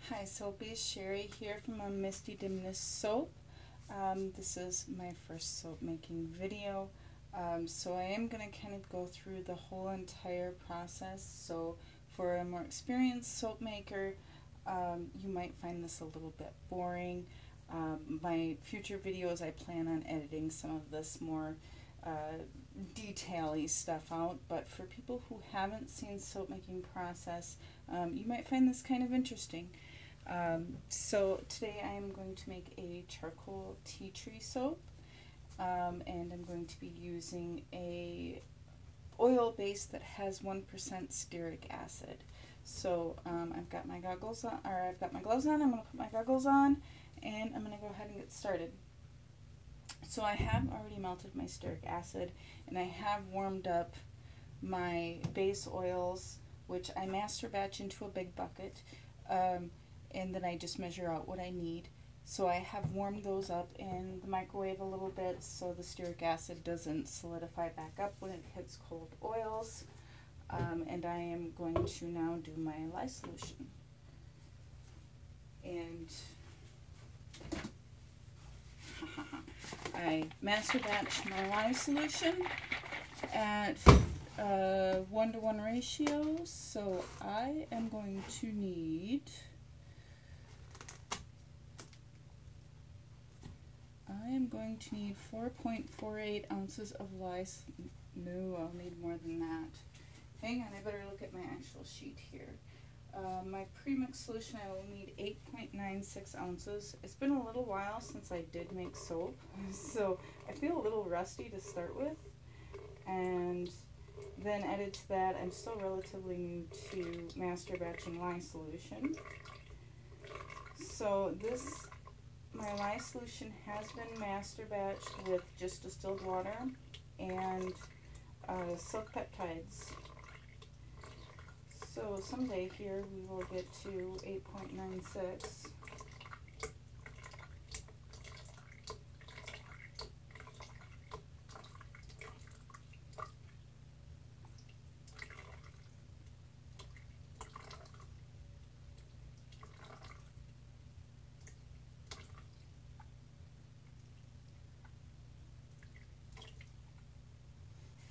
Hi Soapies, Sherry here from a Misty Dimness Soap. This is my first soap making video, so I am going to kind of go through the whole entire process. So for a more experienced soap maker, you might find this a little bit boring. My future videos, I plan on editing some of this more detail-y stuff out, but for people who haven't seen soap making process, you might find this kind of interesting. So today I am going to make a charcoal tea tree soap, and I'm going to be using a oil base that has 1% stearic acid. So I've got my goggles on, or I've got my gloves on. I'm going to put my goggles on, and I'm going to go ahead and get started. So I have already melted my stearic acid, and I have warmed up my base oils, which I master batch into a big bucket. And then I just measure out what I need. So I have warmed those up in the microwave a little bit so the stearic acid doesn't solidify back up when it hits cold oils. And I am going to now do my lye solution. And I master batch my lye solution at 1-to-1 ratio, so I am going to need 4.48 ounces of lye. No, I'll need more than that. Hang on, I better look at my actual sheet here. My pre-mix solution, I will need 8.96 ounces. It's been a little while since I did make soap, so I feel a little rusty to start with. And then added to that, I'm still relatively new to master batching lye solution. So my lye solution has been master batched with just distilled water and silk peptides. So someday here we will get to 8.96.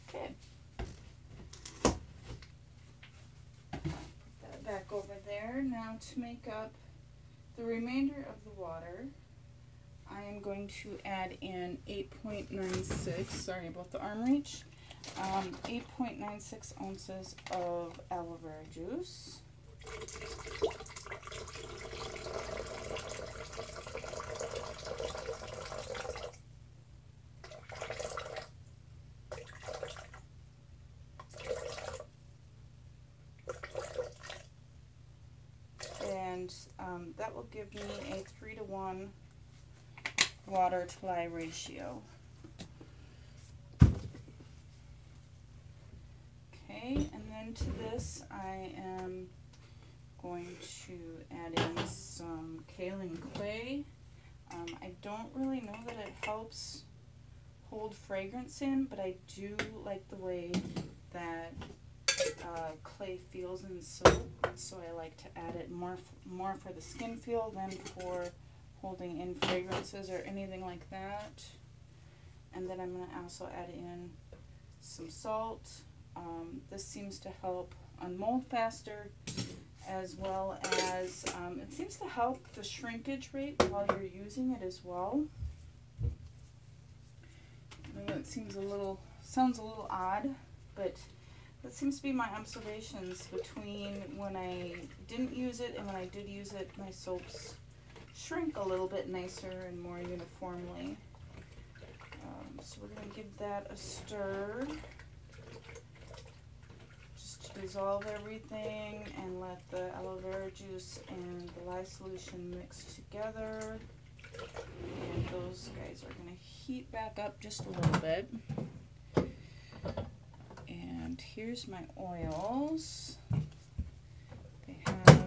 Okay. Back over there. Now to make up the remainder of the water, I am going to add in 8.96, sorry about the arm reach, 8.96 ounces of aloe vera juice. And that will give me a 3-to-1 water to lye ratio. Okay, and then to this I am going to add in some kaolin clay. I don't really know that it helps hold fragrance in, but I do like the way that clay feels in soap, so I like to add it more for the skin feel than for holding in fragrances or anything like that. And then I'm going to also add in some salt. This seems to help unmold faster, as well as it seems to help the shrinkage rate while you're using it as well. I know it sounds a little odd, but that seems to be my observations between when I didn't use it and when I did use it. My soaps shrink a little bit nicer and more uniformly. So we're going to give that a stir, just to dissolve everything and let the aloe vera juice and the lye solution mix together. And those guys are going to heat back up just a little bit. And here's my oils. They have,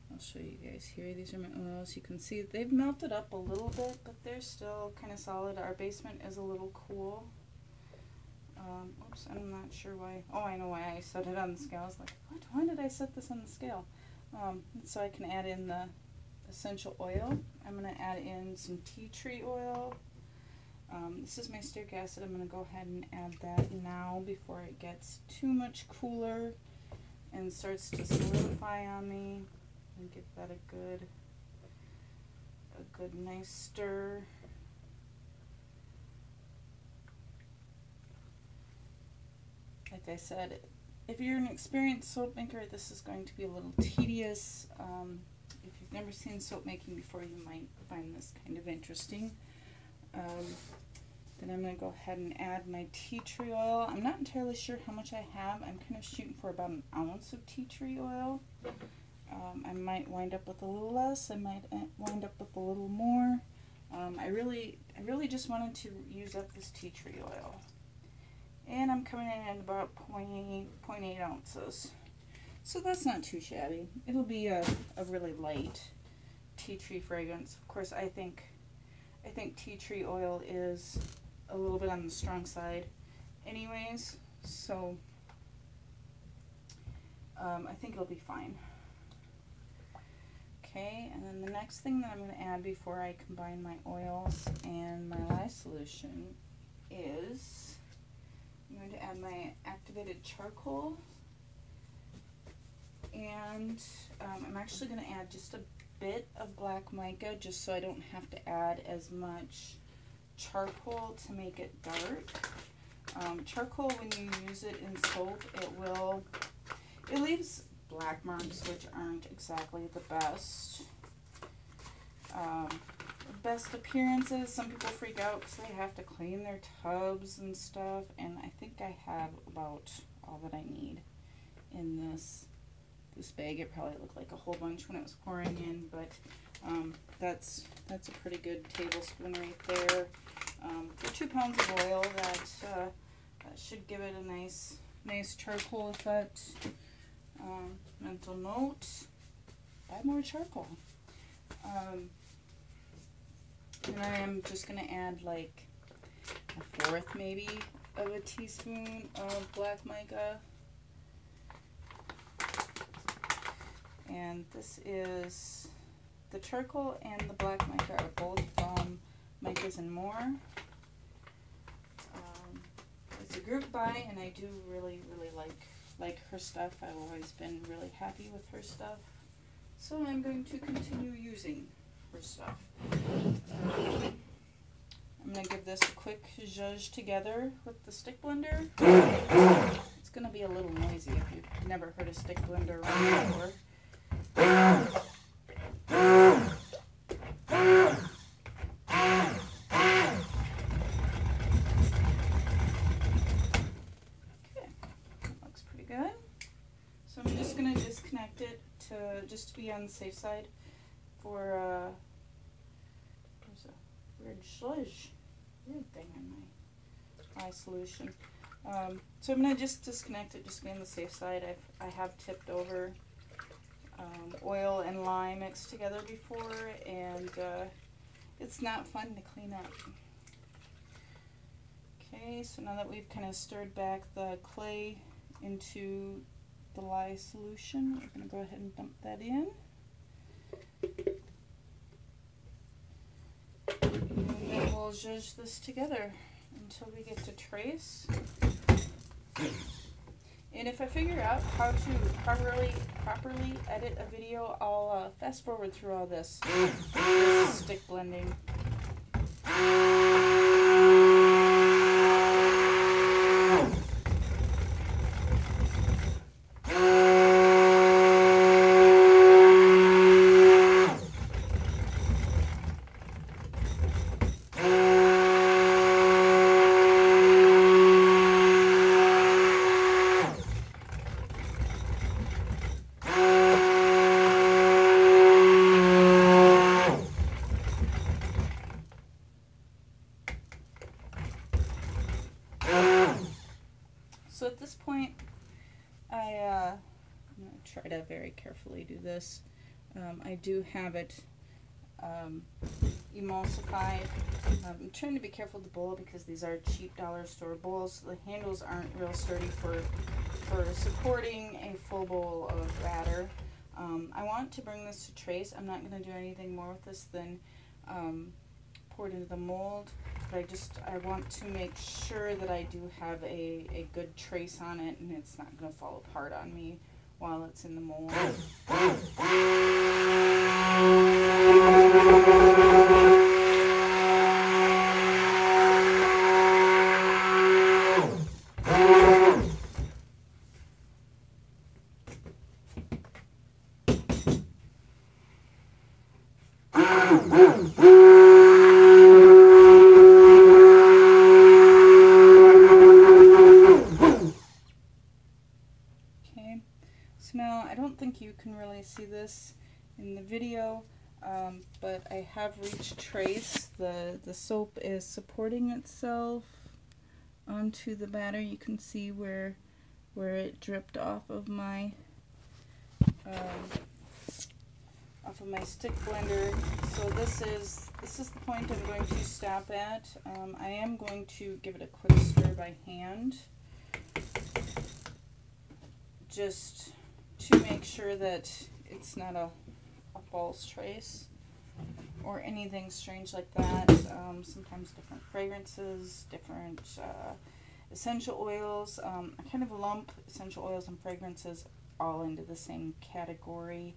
I'll show you guys here, these are my oils. You can see they've melted up a little bit, but they're still kind of solid. Our basement is a little cool. Oops, I'm not sure why. Oh, I know why I set it on the scale. I was like, what? Why did I set this on the scale? So I can add in the essential oil. I'm going to add in some tea tree oil. This is my stearic acid. I'm going to go ahead and add that now before it gets too much cooler and starts to solidify on me. And give that a good nice stir. Like I said, if you're an experienced soap maker, this is going to be a little tedious. If you've never seen soap making before, you might find this kind of interesting. Then I'm going to go ahead and add my tea tree oil. I'm not entirely sure how much I have. I'm kind of shooting for about an ounce of tea tree oil. I might wind up with a little less. I might wind up with a little more. I really just wanted to use up this tea tree oil. And I'm coming in at about 0.8 ounces. So that's not too shabby. It'll be a really light tea tree fragrance. Of course, I think tea tree oil is a little bit on the strong side anyways, so I think it'll be fine. Okay, and then the next thing that I'm going to add before I combine my oils and my lye solution is I'm going to add my activated charcoal, and I'm actually going to add just a bit of black mica just so I don't have to add as much charcoal to make it dark. Charcoal, when you use it in soap, it leaves black marks, which aren't exactly the best. Best appearances. Some people freak out because they have to clean their tubs and stuff, and I think I have about all that I need in this bag. It probably looked like a whole bunch when it was pouring in, but that's a pretty good tablespoon right there. For 2 pounds of oil, that should give it a nice charcoal effect. Mental note: buy more charcoal. And I am just going to add like a fourth maybe of a teaspoon of black mica. And this is the charcoal and the black mica are both from Micas and More. It's a group buy, and I do really like her stuff. I've always been really happy with her stuff, so I'm going to continue using her stuff. I'm going to give this a quick zhuzh together with the stick blender. It's going to be a little noisy if you've never heard a stick blender run before. Just to be on the safe side for there's a weird thing in my eye solution. So I'm going to just disconnect it, just to be on the safe side. I have tipped over oil and lye mixed together before, and it's not fun to clean up. Okay, so now that we've kind of stirred back the clay into the lye solution, we're going to go ahead and dump that in. And then we'll zhuzh this together until we get to trace. And if I figure out how to properly edit a video, I'll fast forward through all this stick blending. So at this point, I'm going to try to very carefully do this. I do have it emulsified. I'm trying to be careful with the bowl because these are cheap dollar store bowls. The handles aren't real sturdy for supporting a full bowl of batter. I want to bring this to trace. I'm not going to do anything more with this than pour it into the mold, but I want to make sure that I do have a good trace on it and it's not going to fall apart on me while it's in the mold. So now I don't think you can really see this in the video, but I have reached trace. The soap is supporting itself onto the batter. You can see where it dripped off of my stick blender. So this is the point I'm going to stop at. I am going to give it a quick stir by hand, just to make sure that it's not a false trace or anything strange like that. Sometimes different fragrances, different essential oils. I kind of lump essential oils and fragrances all into the same category.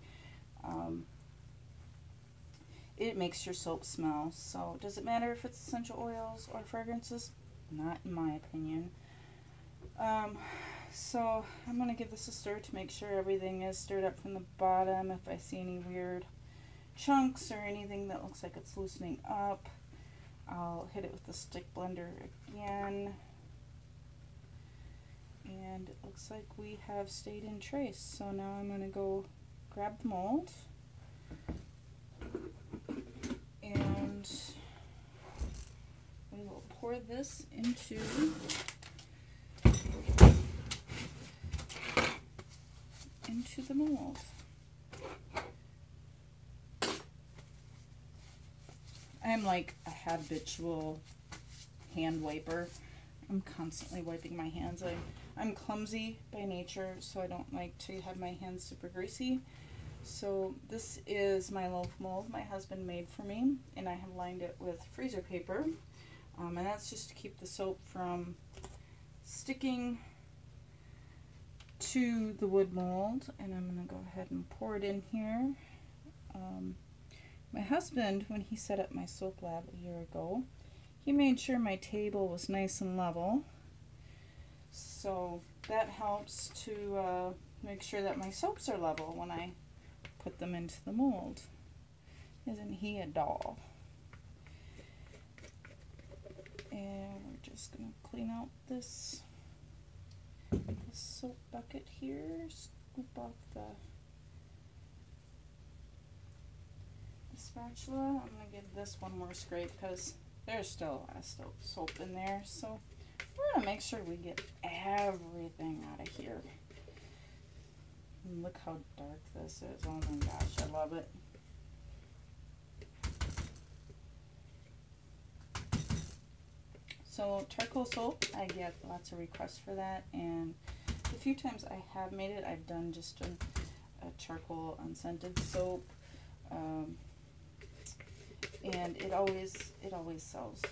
It makes your soap smell. So does it matter if it's essential oils or fragrances? Not in my opinion. So I'm going to give this a stir to make sure everything is stirred up from the bottom. If I see any weird chunks or anything that looks like it's loosening up, I'll hit it with the stick blender again. And it looks like we have stayed in trace. So now I'm going to go grab the mold and we will pour this into the mold. I am like a habitual hand wiper. I'm constantly wiping my hands. I'm clumsy by nature, so I don't like to have my hands super greasy. So this is my loaf mold my husband made for me, and I have lined it with freezer paper, and that's just to keep the soap from sticking to the wood mold. And I'm going to go ahead and pour it in here. My husband, when he set up my soap lab a year ago, he made sure my table was nice and level. So that helps to make sure that my soaps are level when I put them into the mold. Isn't he a doll? And we're just going to clean out this soap bucket here. Scoop off the spatula. I'm going to give this one more scrape because there's still a lot of soap in there. So we're going to make sure we get everything out of here. And look how dark this is. Oh my gosh, I love it. So charcoal soap, I get lots of requests for that, and the few times I have made it, I've done just a charcoal unscented soap, and it always sells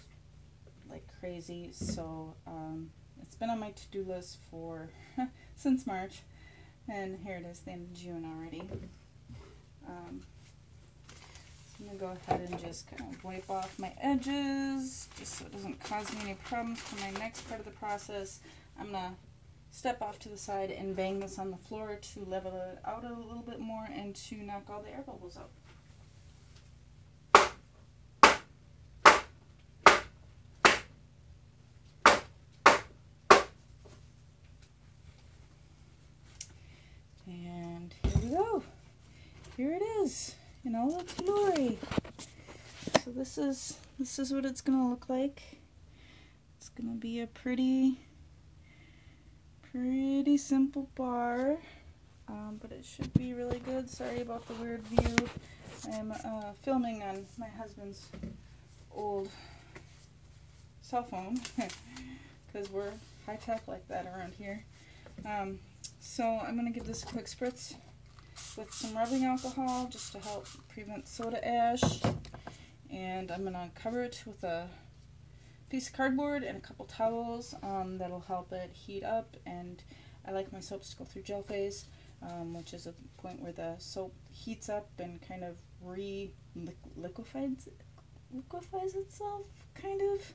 like crazy. So it's been on my to-do list for since March, and here it is, the end of June already. I'm going to go ahead and just kind of wipe off my edges just so it doesn't cause me any problems for my next part of the process. I'm going to step off to the side and bang this on the floor to level it out a little bit more and to knock all the air bubbles out. And here we go. Here it is in all its glory. So this is what it's gonna look like. It's gonna be a pretty simple bar, but it should be really good. Sorry about the weird view. I'm filming on my husband's old cell phone because we're high tech like that around here. So I'm gonna give this a quick spritz with some rubbing alcohol just to help prevent soda ash. And I'm going to cover it with a piece of cardboard and a couple towels. That'll help it heat up, and I like my soaps to go through gel phase, which is a point where the soap heats up and kind of liquefies itself, kind of.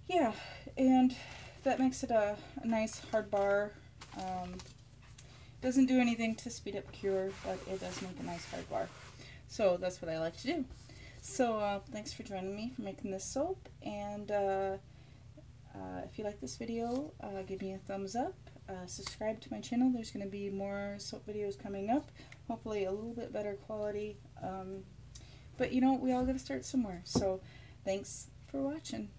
Yeah, and that makes it a nice hard bar. Doesn't do anything to speed up cure, but it does make a nice hard bar. So that's what I like to do. So thanks for joining me for making this soap, and if you like this video, give me a thumbs up. Subscribe to my channel. There's going to be more soap videos coming up, hopefully a little bit better quality. But you know, we all got to start somewhere. So thanks for watching.